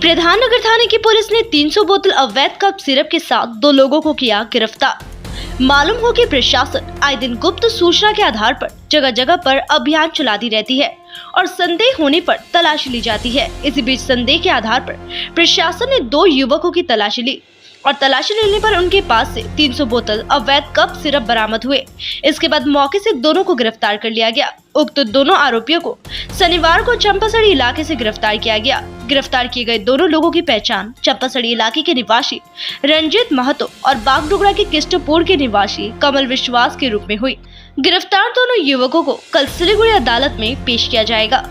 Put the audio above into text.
प्रधाननगर थाने की पुलिस ने 300 बोतल अवैध कप सिरप के साथ 2 लोगों को किया गिरफ्तार। मालूम हो कि प्रशासन आए दिन गुप्त सूचना के आधार पर जगह जगह पर अभियान चलाती रहती है और संदेह होने पर तलाशी ली जाती है। इसी बीच संदेह के आधार पर प्रशासन ने 2 युवकों की तलाशी ली और तलाशी लेने पर उनके पास से 300 बोतल अवैध कप सिरप बरामद हुए। इसके बाद मौके से दोनों को गिरफ्तार कर लिया गया। उक्त दोनों आरोपियों को शनिवार को चंपासड़ी इलाके से गिरफ्तार किया गया। गिरफ्तार किए गए दोनों लोगों की पहचान चंपासड़ी इलाके के निवासी रंजीत महतो और बागडोगरा के किस्टपुर के निवासी कमल विश्वास के रूप में हुई। गिरफ्तार दोनों युवकों को कल सिलीगुड़ी अदालत में पेश किया जाएगा।